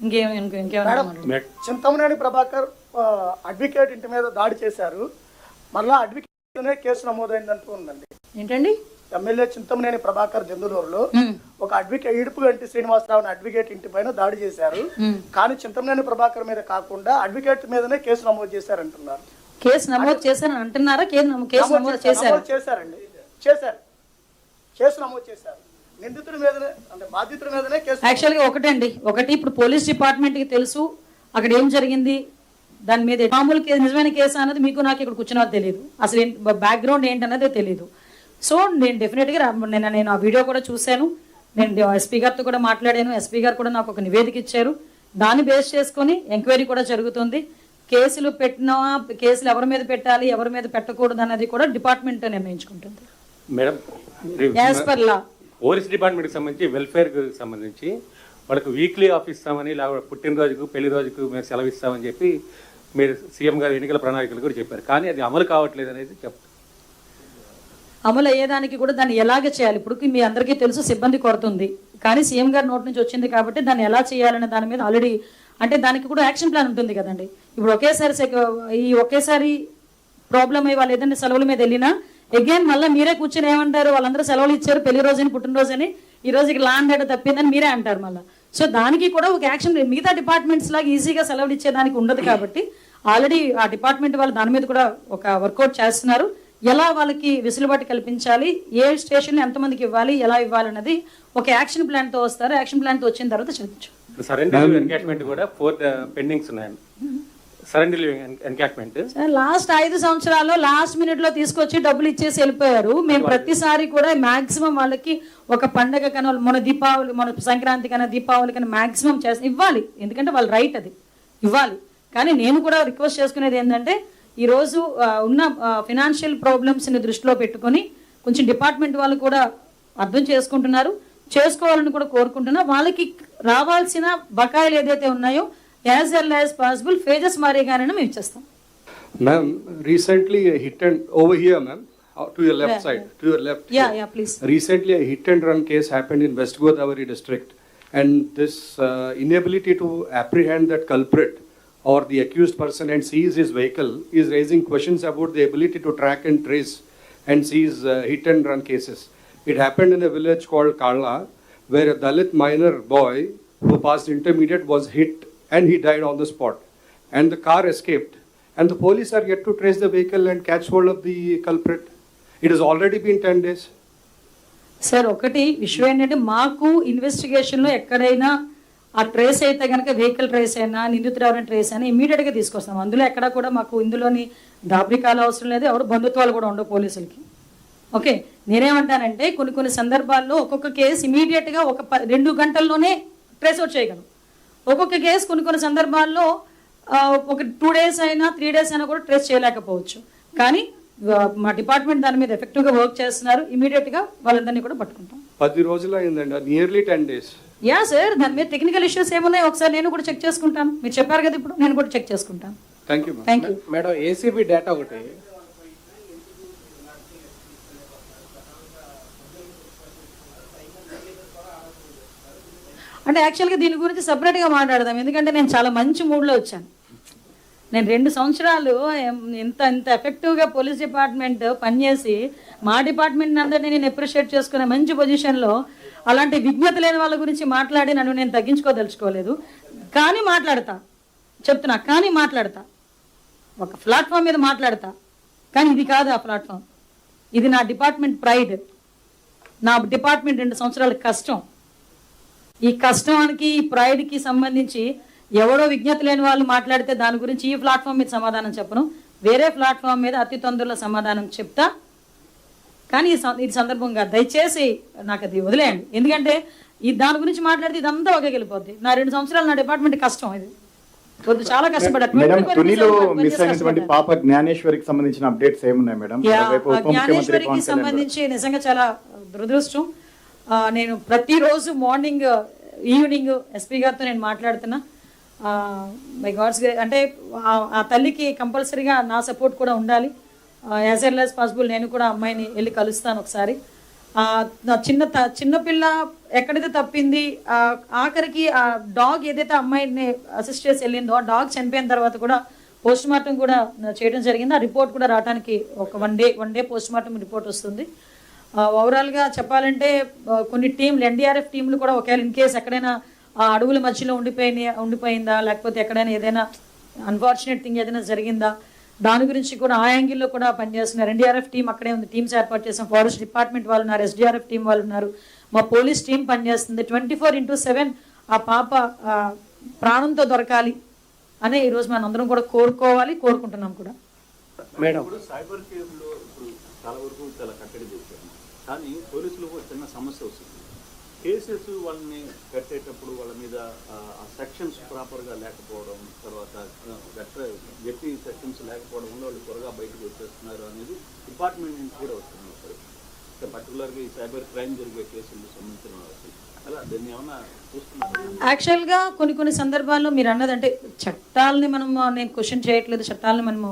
ఇంకేమైనా చింతమనేని ప్రభాకర్ అడ్వకేట్ ఇంటి మీద దాడి చేశారు, మళ్ళా అడ్వకేట్ కేసు నమోదైందంటూ ఉందండి. ఏంటండి? ఎమ్మెల్యే చింతమనేని ప్రభాకర్ దెందులూరులో ఒక అడ్వకేట్ ఈడుపుగంటి శ్రీనివాసరావు అడ్వకేట్ ఇంటి పైన దాడి చేశారు, కానీ చింతమనేని ప్రభాకర్ మీద కాకుండా అడ్వకేట్ మీదనే కేసు నమోదు చేశారంటున్నారు. కేసు నమోదు చేశారని అంటున్నారా? కేసు నమోదు చేశారండి, చేశారు, కేసు నమోదు చేశారు. నిందితుడి మీదనే అంటే బాధితుడి మీదనే కేసు. యాక్చువల్గా ఒకటి ఇప్పుడు పోలీస్ డిపార్ట్మెంట్కి తెలుసు అక్కడ ఏం జరిగింది, దాని మీద మామూలు కేసు నిజమైన కేసు అన్నది మీకు నాకు ఇక్కడ కూర్చున్నది తెలియదు, అసలు బ్యాక్గ్రౌండ్ ఏంటన్నది తెలియదు. సో నేను డెఫినెట్గా నేను ఆ వీడియో కూడా చూశాను, నేను ఎస్పీ గారితో కూడా మాట్లాడాను, ఎస్పీ గారు కూడా నాకు ఒక నివేదిక ఇచ్చారు, దాన్ని బేస్ చేసుకొని ఎంక్వైరీ కూడా జరుగుతుంది. కేసులు పెట్టినా కేసులు ఎవరి మీద పెట్టాలి ఎవరి మీద పెట్టకూడదు అన్నది కూడా డిపార్ట్మెంట్ నిర్ణయించుకుంటుంది. Madam, as per law police డిపార్ట్మెంట్కి సంబంధించి వెల్ఫేర్కి సంబంధించి వాళ్ళకి వీక్లీ ఆఫ్ ఇస్తామని, లేకపోతే పుట్టినరోజుకు పెళ్లి రోజుకు మేము సెలవు ఇస్తామని చెప్పి మీరు సీఎం గారు ఎన్నికల ప్రణాళికలు కూడా చెప్పారు, కానీ అది అమలు కావట్లేదు అనేది చెప్తారు. అమలు అయ్యేదానికి కూడా దాన్ని ఎలాగ చేయాలి, ఇప్పుడు మీ అందరికీ తెలుసు సిబ్బంది కొరత ఉంది, కానీ సీఎం గారి నోటి నుంచి వచ్చింది కాబట్టి దాన్ని ఎలా చేయాలనే దాని మీద ఆల్రెడీ అంటే దానికి కూడా యాక్షన్ ప్లాన్ ఉంటుంది కదండి. ఇప్పుడు ఒకేసారి ప్రాబ్లం అయ్యి వాళ్ళు ఏదైనా సెలవుల మీద వెళ్ళినా అగైన్ మళ్ళీ మీరే కూర్చొని ఏమంటారు, వాళ్ళందరూ సెలవులు ఇచ్చారు పెళ్లి రోజుని పుట్టినరోజుని, ఈ రోజు ఇక్కడ ల్యాండ్ ఆర్డర్ తప్పిందని మీరే అంటారు మళ్ళీ. సో దానికి కూడా ఒక యాక్షన్ మిగతా డిపార్ట్మెంట్స్ లాగా ఈజీగా సెలవులు ఇచ్చేదానికి ఉండదు కాబట్టి ఆల్రెడీ ఆ డిపార్ట్మెంట్ వాళ్ళు దాని మీద కూడా ఒక వర్కౌట్ చేస్తున్నారు. ఎలా వాళ్ళకి వెసులుబాటు కల్పించాలి, ఏ స్టేషన్ ఎంతమందికి ఇవ్వాలి, ఎలా ఇవ్వాలి అన్నది ఒక యాక్షన్ ప్లాన్తో వస్తారు. యాక్షన్ ప్లాన్తో వచ్చిన తర్వాత చదివచ్చు. సరెండర్ ఎన్కాష్మెంట్ కూడా 4 పెండింగ్స్ ఉన్నాయండి. సరెండర్ ఎన్కాష్మెంట్ లాస్ట్ 5 సంవత్సరాల్లో లాస్ట్ మినిట్ లో తీసుకొచ్చి డబ్బులు ఇచ్చేసి వెళ్ళిపోయారు. మేము ప్రతిసారి కూడా మాక్సిమం వాళ్ళకి ఒక పండగ కన్నా మన దీపావళి మన సంక్రాంతి కన్నా దీపావళి కన్నా మాక్సిమం చేసి ఇవ్వాలి, ఎందుకంటే వాళ్ళ రైట్ అది ఇవ్వాలి. కానీ నేను కూడా రిక్వెస్ట్ చేసుకునేది ఏంటంటే ఈరోజు ఉన్న ఫినాన్షియల్ ప్రాబ్లమ్స్ని దృష్టిలో పెట్టుకొని కొంచెం డిపార్ట్మెంట్ వాళ్ళు కూడా అర్థం చేసుకుంటున్నారు, చేసుకోవాలని కూడా కోరుకుంటున్నా. వాళ్ళకి రావాల్సిన బకాయిలు ఏదైతే ఉన్నాయో as early as possible phases మారేగానే మేము ఇచ్చేస్తాం. Ma'am, recently a hit and over here, ma'am, to your left side, to your left. Yeah, please. Recently a hit and run case happened in West Godavari district, and this inability to apprehend that culprit or the accused person and seize his vehicle is raising questions about the ability to track and trace and seize hit and run cases. It happened in a village called Karla, where a Dalit minor boy who passed intermediate was hit and he died on the spot, and the car escaped, and the police are yet to trace the vehicle and catch hold of the culprit. It has already been 10 days. Sir ఒకటి విషయం ఏంటంటే మాకు ఇన్వెస్టిగేషన్లో ఎక్కడైనా ఆ trace అయితే కనుక vehicle trace అయినా నిందితుడు ఎవరైనా ట్రేస్ అయినా ఇమీడియట్గా తీసుకొస్తాం. అందులో ఎక్కడా కూడా మాకు ఇందులోని దాబ్రికాలు అవసరం లేదు, ఎవరు బంధుత్వాలు కూడా ఉండవు పోలీసులకి. ఓకే, నేనేమంటానంటే కొన్ని సందర్భాల్లో ఒక్కొక్క కేసు ఇమీడియట్గా ఒక 2 గంటల్లోనే ట్రేస్ అవుట్ చేయగలం. ఒక్కొక్క కేసు కొన్ని సందర్భాల్లో ఒక 2 days అయినా 3 days అయినా కూడా ట్రేస్ చేయలేకపోవచ్చు. కానీ మా డిపార్ట్మెంట్ దాని మీద ఎఫెక్టివ్గా వర్క్ చేస్తున్నారు, ఇమీడియట్గా వాళ్ళందరినీ కూడా పట్టుకుంటాం. 10 రోజులు అయిందండి, నియర్లీ 10 days. యా సార్, దాని మీద టెక్నికల్ ఇష్యూస్ ఏమున్నాయి ఒకసారి నేను కూడా చెక్ చేసుకుంటాను. మీరు చెప్పారు కదా ఇప్పుడు, నేను కూడా చెక్ చేసుకుంటాను. Thank you. Madam, ACB data ఒకటి అంటే యాక్చువల్గా దీని గురించి సపరేట్గా మాట్లాడదాం, ఎందుకంటే నేను చాలా మంచి మూడ్లో వచ్చాను. నేను 2 సంవత్సరాలు ఇంత ఎఫెక్టివ్గా పోలీస్ డిపార్ట్మెంట్ పనిచేసి మా డిపార్ట్మెంట్ అందరినీ నేను అప్రిషియేట్ చేసుకునే మంచి పొజిషన్లో అలాంటి విజ్ఞత లేని వాళ్ళ గురించి మాట్లాడి నన్ను నేను తగ్గించుకోదలుచుకోలేదు. కానీ మాట్లాడతా ఒక ప్లాట్ఫామ్ మీద మాట్లాడతా, కానీ ఇది కాదు ఆ ప్లాట్ఫామ్. ఇది నా డిపార్ట్మెంట్ ప్రైడ్, నా డిపార్ట్మెంట్ 2 సంవత్సరాల కష్టం. ఈ కష్టానికి ఈ ప్రైడ్కి సంబంధించి ఎవడో విజ్ఞత లేని వాళ్ళు మాట్లాడితే దాని గురించి ఈ ప్లాట్ఫామ్ మీద సమాధానం చెప్పను, వేరే ప్లాట్ఫామ్ మీద అతి తొందరలో సమాధానం చెప్తా. కానీ ఇది సందర్భంగా దయచేసి నాకు అది వదిలేయండి, ఎందుకంటే దాని గురించి మాట్లాడితే ఇదంతా ఒకే వెళ్ళిపోద్ది. నా 2 సంవత్సరాలు నా డిపార్ట్మెంట్ కష్టం, ఇది చాలా కష్టపడ్డా. పాప జ్ఞానేశ్వరికి సంబంధించిన అప్డేట్స్ ఏమున్నాయి మేడం? జ్ఞానేశ్వరికి సంబంధించి నిజంగా చాలా దురదృష్టం. నేను ప్రతిరోజు మార్నింగ్ ఈవినింగ్ ఎస్పీ గారితో నేను మాట్లాడుతున్నా. మై గాడ్స్ అంటే ఆ తల్లికి కంపల్సరీగా నా సపోర్ట్ కూడా ఉండాలి. యాజ్ ఎర్లీ యాజ్ పాసిబుల్ నేను కూడా అమ్మాయిని వెళ్ళి కలుస్తాను ఒకసారి. చిన్నపిల్ల ఎక్కడైతే తప్పింది, ఆఖరికి ఆ డాగ్ ఏదైతే అమ్మాయిని అసిస్ట్ చేసి వెళ్ళిందో ఆ డాగ్ చనిపోయిన తర్వాత కూడా పోస్ట్ మార్టం కూడా చేయడం జరిగింది. ఆ రిపోర్ట్ కూడా రావడానికి ఒక one day post mortem report వస్తుంది. ఓవరాల్గా చెప్పాలంటే కొన్ని టీంలు, ఎన్డీఆర్ఎఫ్ టీంలు కూడా ఒకవేళ ఇన్ కేసు ఎక్కడైనా ఆ అడవుల మధ్యలో ఉండిపోయిందా, లేకపోతే ఎక్కడైనా ఏదైనా అన్ఫార్చునేట్ థింగ్ ఏదైనా జరిగిందా, దాని గురించి కూడా ఆ యాంగిల్లో కూడా పనిచేస్తున్నారు. ఎన్డీఆర్ఎఫ్ టీం అక్కడే ఉంది, టీమ్స్ ఏర్పాటు చేసాం. ఫారెస్ట్ డిపార్ట్మెంట్ వాళ్ళు ఉన్నారు, ఎస్డీఆర్ఎఫ్ టీం వాళ్ళు ఉన్నారు, మా పోలీస్ టీం పనిచేస్తుంది. 24/7 ఆ పాప ప్రాణంతో దొరకాలి అనే ఈరోజు మనం అందరం కూడా కోరుకుంటున్నాం కూడా. మేడం సైబర్ కేసులో ఇప్పుడు చాలా వరకు చాలా కట్టడి చేశారు, కానీ పోలీసులకు చిన్న సమస్య వస్తుంది. కేసెస్ వాళ్ళని కట్టేటప్పుడు వాళ్ళ మీద ఆ సెక్షన్స్ ప్రాపర్గా లేకపోవడం, తర్వాత గట్టి సెక్షన్స్ లేకపోవడం వల్ల వాళ్ళు త్వరగా బయటకు వచ్చేస్తున్నారు అనేది డిపార్ట్మెంట్ నుంచి కూడా వస్తున్నారు సార్. పర్టికులర్గా ఈ సైబర్ క్రైమ్ జరిగే కేసులకు సంబంధించిన వాళ్ళకి అలా దీన్ని ఏమన్నా చూస్తున్నారు? యాక్చువల్గా కొన్ని సందర్భాల్లో మీరు అన్నదంటే చట్టాలని నేను క్వశ్చన్ చేయట్లేదు, చట్టాలని మనము